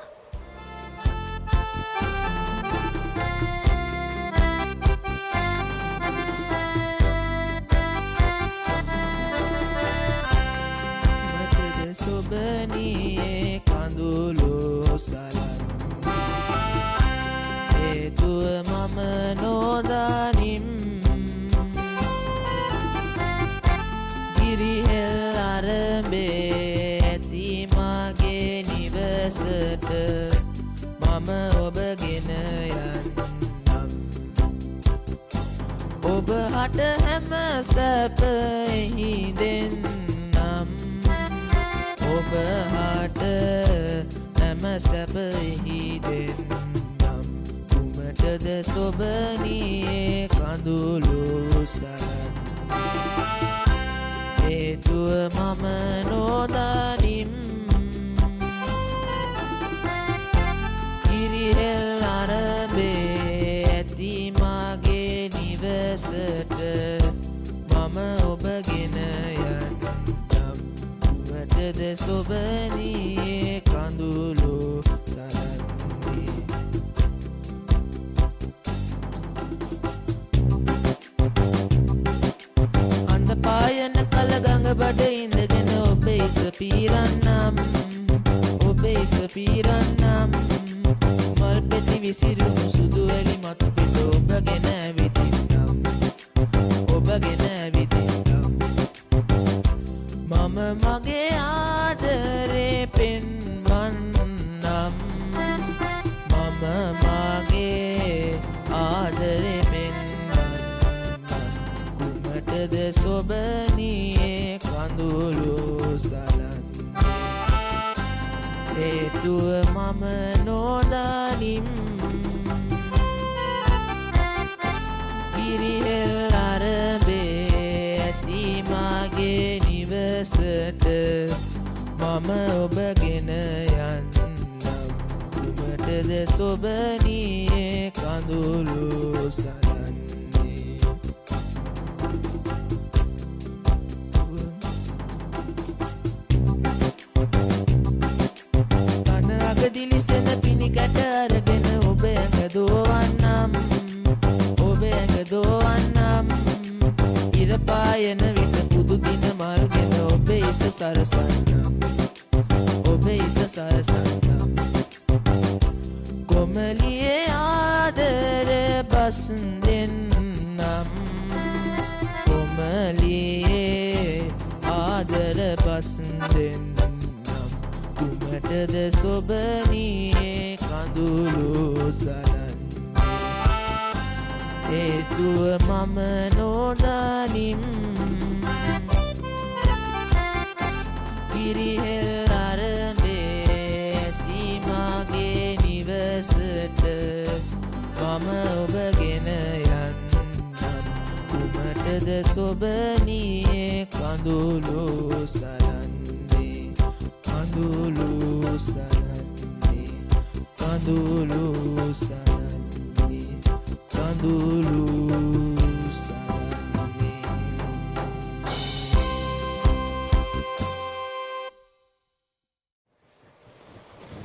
N: සොබනියේ කඳුළු සලන්නේ හේතුව මම නොදනිම් ගිරිහෙල් අරඹේ ඇති මගේ නිවසට මම ඔබගෙන යන්නම් ඔබ හට හැම සැපෙහි දෙන්නම් ඔබ හට හැම සැපෙහි දෙන්නම් කුමටද සොබනියේ කඳුළු සලන්නේ හේතුව මම නොදනිම් කිරිහෙල් අරඹේ ඇති මගේ නිවසට මම ඔබගෙන යන්නම් කුමටද සොබනියේ කඳුළු සලන්නේ අඬ පායන කල ගඟ බඩ ඉඳගෙන ඔබේ ඉස පීරන්නම් ඔබේ ඉස පීරන්නම් මල් පෙති විසිරුණු සුදු එලි මතු පිට ඔබගෙන ඇවිදින්නම් ඔබගෙන ඇවිදින්නම් මම මගේ ආදරේ පෙන්වන්නම් මම මගේ ආදරේ කුමටද සොබනියේ කඳුළු සලන්නේ හේතුව මම නොදනිම් කිරිහෙල් අරඹේ ඇති මගේ නිවසට මම ඔබගෙන යන්නම් කුමටද සොබනියේ කඳුළු සලන්නේ කන අගදිලිසෙන පිණිකට අරගෙන ඔබ ඇඟ දෝවන්නම් ඔබ ඇඟ දෝවන්නම් ඉර පායන විට පුදු දින මල්ගෙන ඔබේ ඉස සරසන්නම් ඔබේ ඉස සරසන්නම් කොමලියේ ආදර බස් දෙන්නම් කොමලියේ ආදර බස් දෙන්නම් කුමටද සොබනියේ කඳුළු සලන්නේ හේතුව මම නොදනිම් කිරිහෙල් අරඹේ ඇති මගේ නිවසට මම ඔබගෙන යන්නම් කුමටද සොබනියේ කඳුළු සලන්නේ කඳුළු සලන්නේ කඳුළු සලන්නේ කඳුළු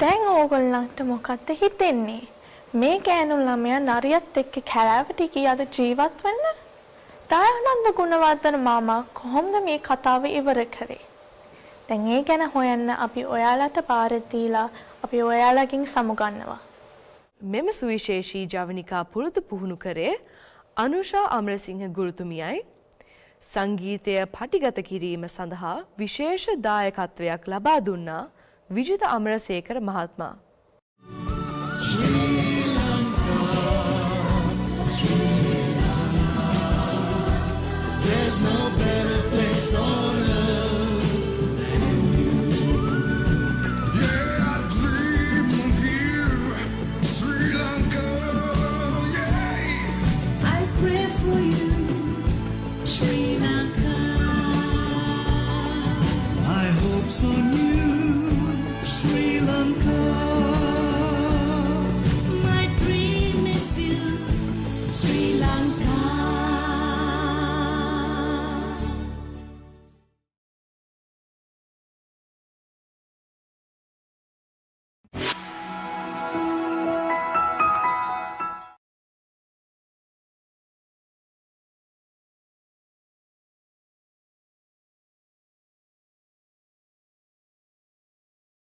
L: දැන් ඕගොල්ලන්ට මොකක්ද හිතෙන්නේ? මේ ගෑනු ළමයා නරියත් එක්ක කැලෑවට ගියාද ජීවත් වෙන්න? දයානන්ද ගුණවර්ධන මාමා කොහොමද මේ කතාව ඉවර කරේ? දැන් ඒ ගැන හොයන්න අපි ඔයාලට බාර දීලා අපි ඔයාලගෙන් සමුගන්නවා.
O: මෙම සුවිශේෂී ජවනිකා පුරුදු පුහුණු කරේ අනුෂා අමරසිංහ ගුරුතුමියයි. සංගීතය පටිගත කිරීම සඳහා විශේෂ දායකත්වයක් ලබා දුන්නා විජිත අමරසේකර මහත්මයා.
P: There's no better place on earth than you. Yeah, I dream of you, Sri Lanka. Yeah, I pray for you, Sri Lanka. My hopes on you, Sri